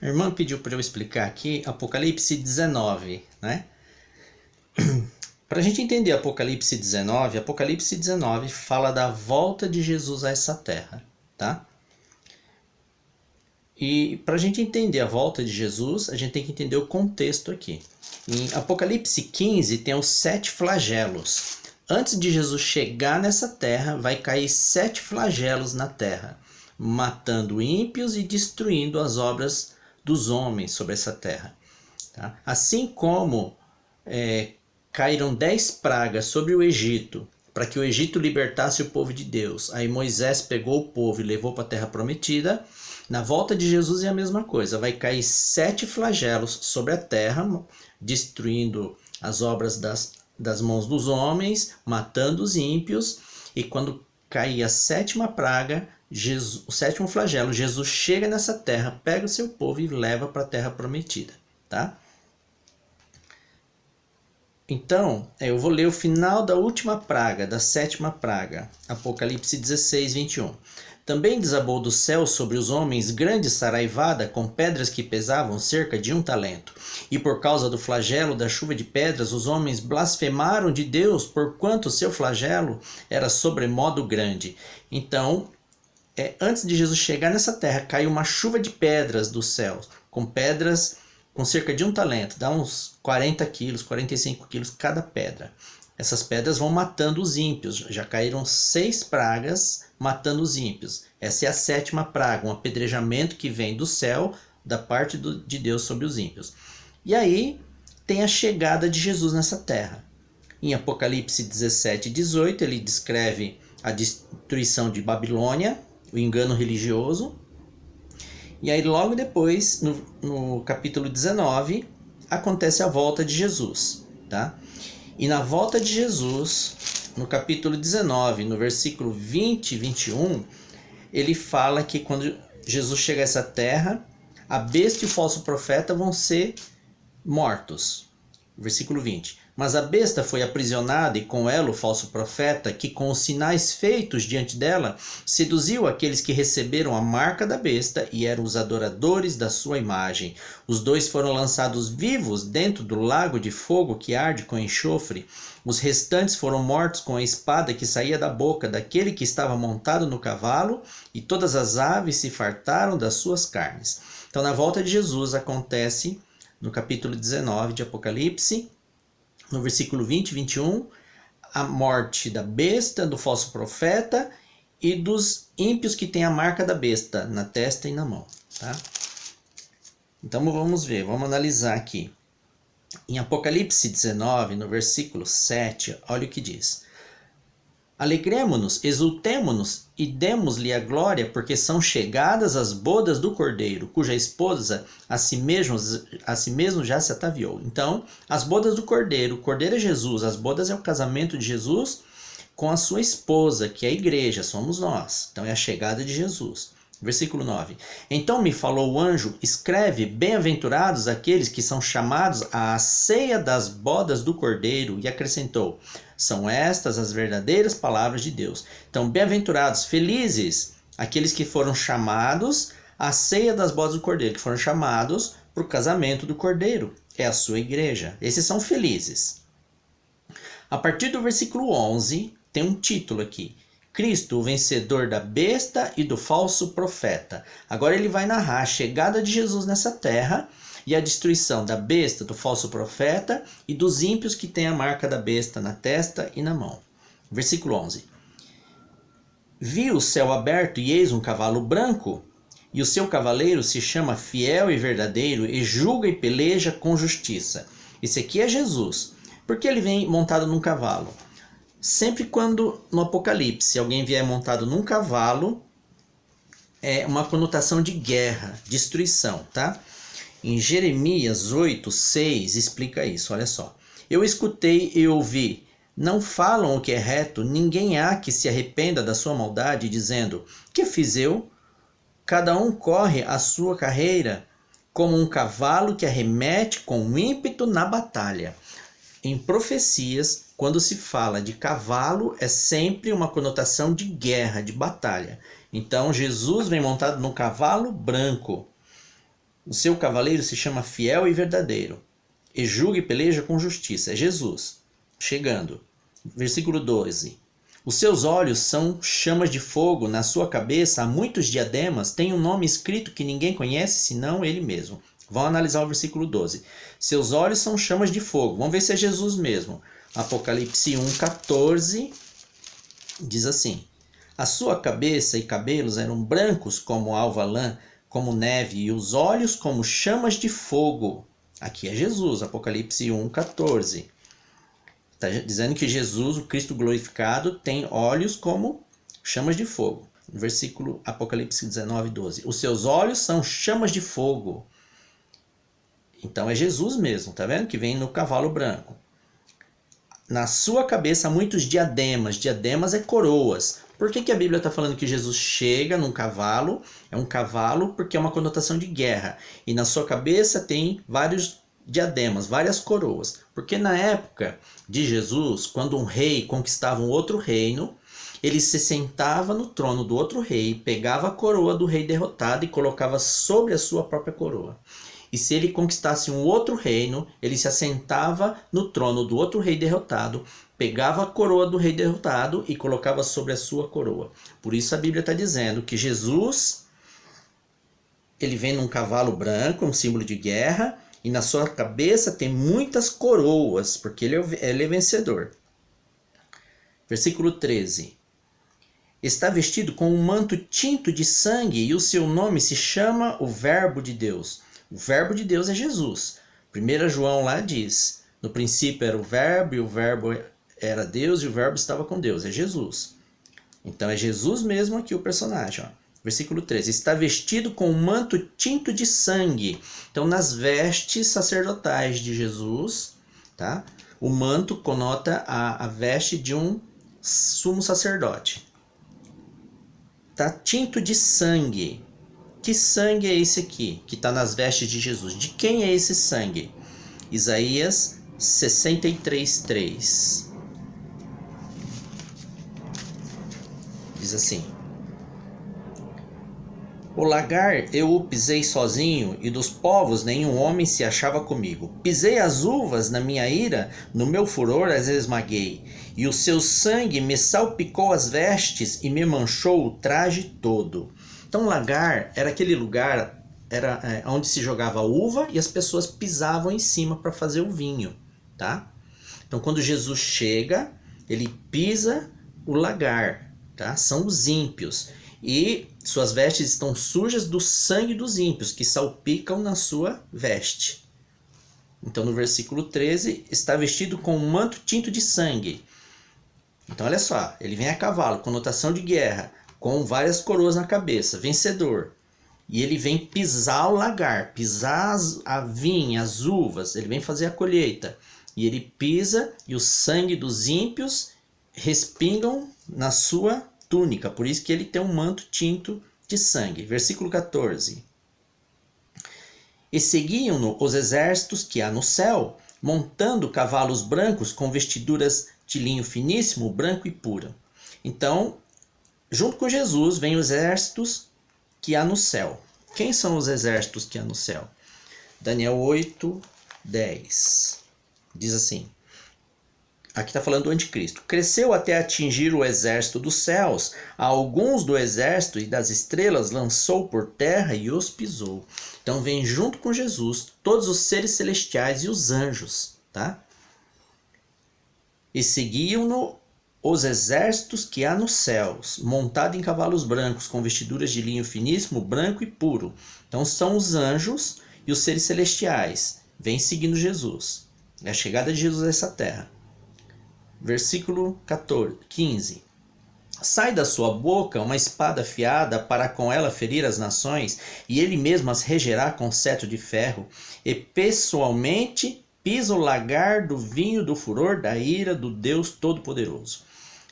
A irmã pediu para eu explicar aqui Apocalipse 19, né? Para a gente entender Apocalipse 19 fala da volta de Jesus a essa terra, tá? E para a gente entender a volta de Jesus, a gente tem que entender o contexto aqui. Em Apocalipse 15 tem os 7 flagelos. Antes de Jesus chegar nessa terra, vai cair 7 flagelos na terra, matando ímpios e destruindo as obras dos homens sobre essa terra. Tá? Assim como caíram 10 pragas sobre o Egito, para que o Egito libertasse o povo de Deus. Aí Moisés pegou o povo e levou para a terra prometida. Na volta de Jesus é a mesma coisa. Vai cair 7 flagelos sobre a terra, destruindo as obras das mãos dos homens, matando os ímpios. E quando cair a 7ª praga, o 7º flagelo, Jesus chega nessa terra, pega o seu povo e leva para a terra prometida. Tá? Então, eu vou ler o final da última praga, da 7ª praga, Apocalipse 16, 21. Também desabou do céu sobre os homens grande saraivada com pedras que pesavam cerca de 1 talento. E por causa do flagelo da chuva de pedras, os homens blasfemaram de Deus, porquanto o seu flagelo era sobremodo grande. Então, antes de Jesus chegar nessa terra, caiu uma chuva de pedras do céu, com pedras com cerca de 1 talento, dá uns 40 quilos, 45 quilos cada pedra. Essas pedras vão matando os ímpios. Já caíram 6 pragas matando os ímpios. Essa é a 7ª praga, um apedrejamento que vem do céu, da parte de Deus sobre os ímpios. E aí tem a chegada de Jesus nessa terra. Em Apocalipse 17 e 18, ele descreve a destruição de Babilônia, o engano religioso. E aí logo depois, no capítulo 19, acontece a volta de Jesus, tá? E na volta de Jesus, no capítulo 19, no versículo 20 e 21, ele fala que quando Jesus chega a essa terra, a besta e o falso profeta vão ser mortos. Versículo 20. Mas a besta foi aprisionada e com ela o falso profeta, que com os sinais feitos diante dela, seduziu aqueles que receberam a marca da besta e eram os adoradores da sua imagem. Os 2 foram lançados vivos dentro do lago de fogo que arde com enxofre. Os restantes foram mortos com a espada que saía da boca daquele que estava montado no cavalo, e todas as aves se fartaram das suas carnes. Então, na volta de Jesus acontece, no capítulo 19 de Apocalipse, no versículo 20 e 21, a morte da besta, do falso profeta e dos ímpios que têm a marca da besta na testa e na mão. Tá? Então vamos ver, vamos analisar aqui. Em Apocalipse 19, no versículo 7, olha o que diz. Alegremo-nos, exultemo-nos e demos-lhe a glória, porque são chegadas as bodas do Cordeiro, cuja esposa a si mesmo já se ataviou. Então, as bodas do Cordeiro, o Cordeiro é Jesus, as bodas é o casamento de Jesus com a sua esposa, que é a igreja, somos nós. Então, é a chegada de Jesus. Versículo 9. Então me falou o anjo, escreve, bem-aventurados aqueles que são chamados à ceia das bodas do Cordeiro, e acrescentou, são estas as verdadeiras palavras de Deus. Então, bem-aventurados, felizes, aqueles que foram chamados à ceia das bodas do Cordeiro, que foram chamados para o casamento do Cordeiro, é a sua igreja. Esses são felizes. A partir do versículo 11, tem um título aqui. Cristo, o vencedor da besta e do falso profeta. Agora ele vai narrar a chegada de Jesus nessa terra e a destruição da besta, do falso profeta e dos ímpios que têm a marca da besta na testa e na mão. Versículo 11. Vi o céu aberto e eis um cavalo branco, e o seu cavaleiro se chama Fiel e Verdadeiro e julga e peleja com justiça. Esse aqui é Jesus. Por que ele vem montado num cavalo? Sempre quando no Apocalipse alguém vier montado num cavalo, é uma conotação de guerra, destruição, tá? Em Jeremias 8, 6 explica isso, olha só. Eu escutei e ouvi, não falam o que é reto, ninguém há que se arrependa da sua maldade, dizendo, que fiz eu? Cada um corre a sua carreira, como um cavalo que arremete com ímpeto na batalha. Em profecias, quando se fala de cavalo, é sempre uma conotação de guerra, de batalha. Então, Jesus vem montado num cavalo branco. O seu cavaleiro se chama Fiel e Verdadeiro, e julga e peleja com justiça. É Jesus chegando. Versículo 12. Os seus olhos são chamas de fogo, na sua cabeça há muitos diademas, tem um nome escrito que ninguém conhece senão ele mesmo. Vamos analisar o versículo 12. Seus olhos são chamas de fogo. Vamos ver se é Jesus mesmo. Apocalipse 1:14 diz assim: a sua cabeça e cabelos eram brancos como alva lã, como neve, e os olhos como chamas de fogo. Aqui é Jesus, Apocalipse 1:14. Está dizendo que Jesus, o Cristo glorificado, tem olhos como chamas de fogo. Versículo Apocalipse 19:12. Os seus olhos são chamas de fogo. Então é Jesus mesmo, tá vendo? Que vem no cavalo branco. Na sua cabeça há muitos diademas. Diademas é coroas. Por que a Bíblia está falando que Jesus chega num cavalo? É um cavalo porque é uma conotação de guerra. E na sua cabeça tem vários diademas, várias coroas. Porque na época de Jesus, quando um rei conquistava um outro reino, ele se sentava no trono do outro rei, pegava a coroa do rei derrotado e colocava sobre a sua própria coroa. E se ele conquistasse um outro reino, ele se assentava no trono do outro rei derrotado, pegava a coroa do rei derrotado e colocava sobre a sua coroa. Por isso a Bíblia está dizendo que Jesus, ele vem num cavalo branco, um símbolo de guerra, e na sua cabeça tem muitas coroas, porque ele é vencedor. Versículo 13. Está vestido com um manto tinto de sangue, e o seu nome se chama o Verbo de Deus. O Verbo de Deus é Jesus. 1 João lá diz: no princípio era o Verbo, e o Verbo era Deus, e o Verbo estava com Deus. É Jesus. Então é Jesus mesmo aqui o personagem. Ó. Versículo 13. Está vestido com um manto tinto de sangue. Então nas vestes sacerdotais de Jesus, tá? O manto conota a veste de um sumo sacerdote. Está tinto de sangue. Que sangue é esse aqui, que está nas vestes de Jesus? De quem é esse sangue? Isaías 63:3. Diz assim: o lagar eu o pisei sozinho, e dos povos nenhum homem se achava comigo. Pisei as uvas na minha ira, no meu furor as esmaguei, e o seu sangue me salpicou as vestes e me manchou o traje todo. Então, lagar era aquele lugar onde se jogava uva e as pessoas pisavam em cima para fazer o vinho, tá? Então, quando Jesus chega, ele pisa o lagar, tá? São os ímpios. E suas vestes estão sujas do sangue dos ímpios, que salpicam na sua veste. Então, no versículo 13, está vestido com um manto tinto de sangue. Então, olha só, ele vem a cavalo, conotação de guerra, com várias coroas na cabeça, vencedor. E ele vem pisar o lagar, pisar a vinha, as uvas, ele vem fazer a colheita. E ele pisa e o sangue dos ímpios respingam na sua túnica. Por isso que ele tem um manto tinto de sangue. Versículo 14. E seguiam-no os exércitos que há no céu, montando cavalos brancos com vestiduras de linho finíssimo, branco e puro. Então, junto com Jesus, vem os exércitos que há no céu. Quem são os exércitos que há no céu? Daniel 8:10. Diz assim. Aqui está falando do anticristo. Cresceu até atingir o exército dos céus. A alguns do exército e das estrelas lançou por terra e os pisou. Então vem junto com Jesus todos os seres celestiais e os anjos. Tá? E seguiam-no os exércitos que há nos céus, montado em cavalos brancos, com vestiduras de linho finíssimo, branco e puro. Então são os anjos e os seres celestiais. Vem seguindo Jesus. É a chegada de Jesus a essa terra. Versículo 15. Sai da sua boca uma espada afiada para com ela ferir as nações, e ele mesmo as regerá com cetro de ferro, e pessoalmente pisa o lagar do vinho do furor da ira do Deus Todo-Poderoso.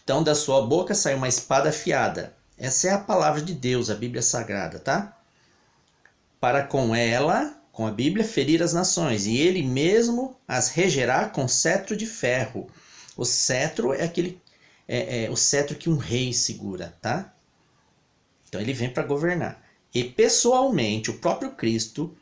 Então da sua boca sai uma espada afiada. Essa é a palavra de Deus, a Bíblia Sagrada, tá? Para com ela, com a Bíblia, ferir as nações, e ele mesmo as regerá com cetro de ferro. O cetro é o cetro que um rei segura, tá? Então ele vem para governar. E pessoalmente, o próprio Cristo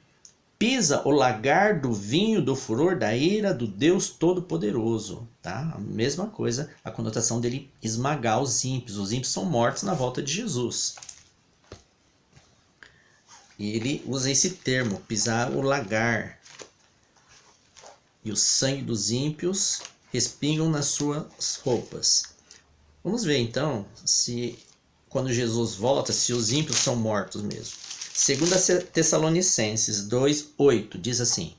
pisa o lagar do vinho do furor da ira do Deus Todo-Poderoso. Tá? A mesma coisa, a conotação dele esmagar os ímpios. Os ímpios são mortos na volta de Jesus. E ele usa esse termo, pisar o lagar. E o sangue dos ímpios respingam nas suas roupas. Vamos ver então se quando Jesus volta, se os ímpios são mortos mesmo. 2 Tessalonicenses 2:8 diz assim: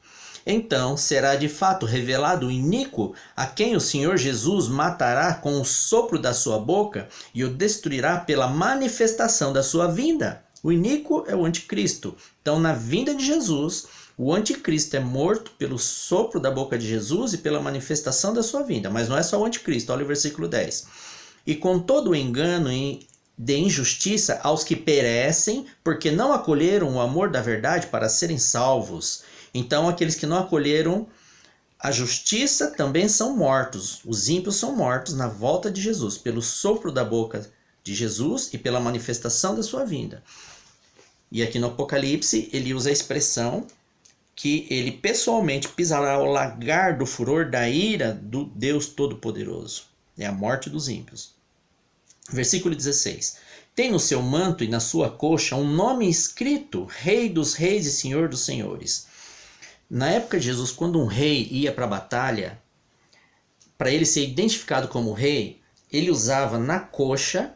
então será de fato revelado o iníquo, a quem o Senhor Jesus matará com o sopro da sua boca e o destruirá pela manifestação da sua vinda. O iníquo é o anticristo. Então, na vinda de Jesus, o anticristo é morto pelo sopro da boca de Jesus e pela manifestação da sua vinda. Mas não é só o anticristo, olha o versículo 10. E com todo o engano de injustiça aos que perecem, porque não acolheram o amor da verdade para serem salvos. Então, aqueles que não acolheram a justiça também são mortos. Os ímpios são mortos na volta de Jesus, pelo sopro da boca de Jesus e pela manifestação da sua vinda. E aqui no Apocalipse, ele usa a expressão que ele pessoalmente pisará o lagar do furor da ira do Deus Todo-Poderoso. É a morte dos ímpios. Versículo 16. Tem no seu manto e na sua coxa um nome escrito, Rei dos Reis e Senhor dos Senhores. Na época de Jesus, quando um rei ia para a batalha, para ele ser identificado como rei, ele usava na coxa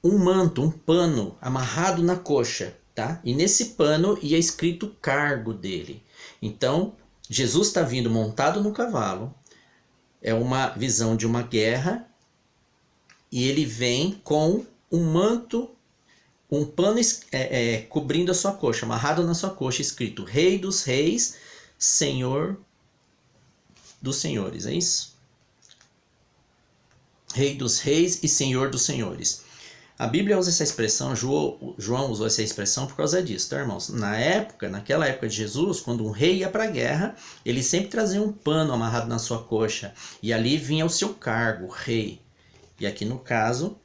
um manto, um pano amarrado na coxa, tá? E nesse pano ia escrito o cargo dele. Então, Jesus está vindo montado no cavalo, é uma visão de uma guerra, e ele vem com um manto, um pano cobrindo a sua coxa, amarrado na sua coxa, escrito Rei dos Reis, Senhor dos Senhores, é isso? Rei dos Reis e Senhor dos Senhores. A Bíblia usa essa expressão, João usou essa expressão por causa disso, tá, irmãos? Naquela época de Jesus, quando um rei ia para a guerra, ele sempre trazia um pano amarrado na sua coxa, e ali vinha o seu cargo, rei. E aqui no caso,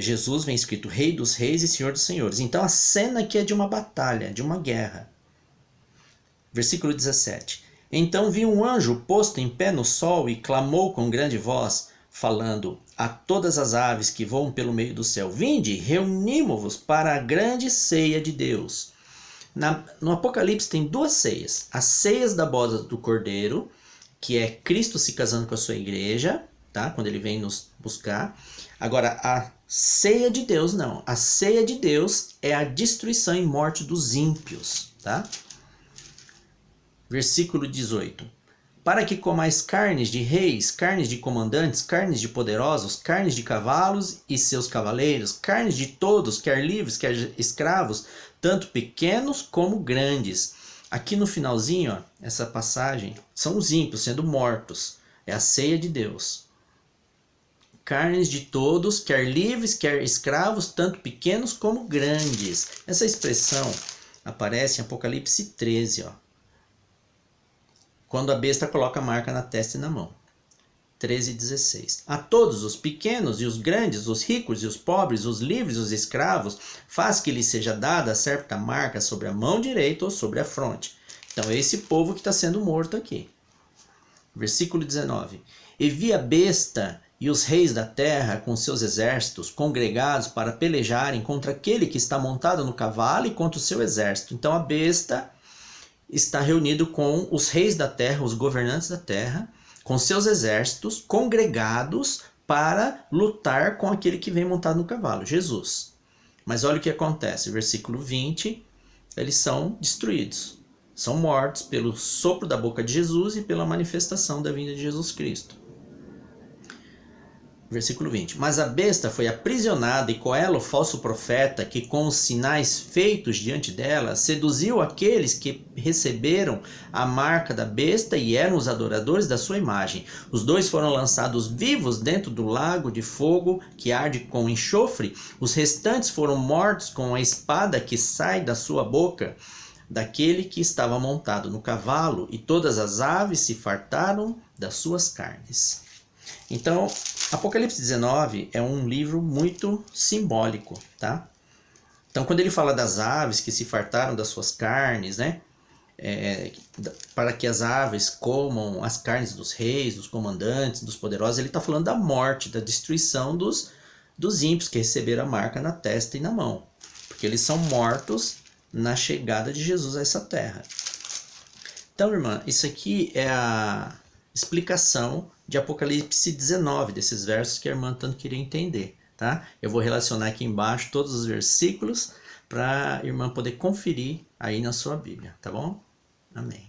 Jesus vem escrito Rei dos Reis e Senhor dos Senhores. Então a cena aqui é de uma batalha, de uma guerra. Versículo 17. Então vi um anjo posto em pé no sol e clamou com grande voz, falando a todas as aves que voam pelo meio do céu: vinde, reunimo-vos para a grande ceia de Deus. No Apocalipse tem duas ceias. As ceias da boda do Cordeiro, que é Cristo se casando com a sua igreja, tá? Quando ele vem nos buscar. Agora, a ceia de Deus não. A ceia de Deus é a destruição e morte dos ímpios, tá? Versículo 18. Para que comais carnes de reis, carnes de comandantes, carnes de poderosos, carnes de cavalos e seus cavaleiros, carnes de todos, quer livres, quer escravos, tanto pequenos como grandes. Aqui no finalzinho, ó, essa passagem, são os ímpios sendo mortos. É a ceia de Deus. Carnes de todos, quer livres, quer escravos, tanto pequenos como grandes. Essa expressão aparece em Apocalipse 13, ó. Quando a besta coloca a marca na testa e na mão. 13:16. A todos os pequenos e os grandes, os ricos e os pobres, os livres e os escravos, faz que lhes seja dada certa marca sobre a mão direita ou sobre a fronte. Então é esse povo que está sendo morto aqui. Versículo 19. E vi a besta e os reis da terra com seus exércitos congregados para pelejarem contra aquele que está montado no cavalo e contra o seu exército. Então a besta está reunido com os reis da terra, os governantes da terra, com seus exércitos congregados para lutar com aquele que vem montado no cavalo, Jesus. Mas olha o que acontece, versículo 20, eles são destruídos, são mortos pelo sopro da boca de Jesus e pela manifestação da vinda de Jesus Cristo. Versículo 20. Mas a besta foi aprisionada, e com ela o falso profeta, que com os sinais feitos diante dela, seduziu aqueles que receberam a marca da besta e eram os adoradores da sua imagem. Os dois foram lançados vivos dentro do lago de fogo que arde com enxofre. Os restantes foram mortos com a espada que sai da sua boca, daquele que estava montado no cavalo, e todas as aves se fartaram das suas carnes. Então, Apocalipse 19 é um livro muito simbólico, tá? Então, quando ele fala das aves que se fartaram das suas carnes, né? para que as aves comam as carnes dos reis, dos comandantes, dos poderosos. Ele está falando da morte, da destruição dos ímpios que receberam a marca na testa e na mão, porque eles são mortos na chegada de Jesus a essa terra. Então, irmã, isso aqui é a explicação de Apocalipse 19, desses versos que a irmã tanto queria entender, tá? Eu vou relacionar aqui embaixo todos os versículos para a irmã poder conferir aí na sua Bíblia, tá bom? Amém.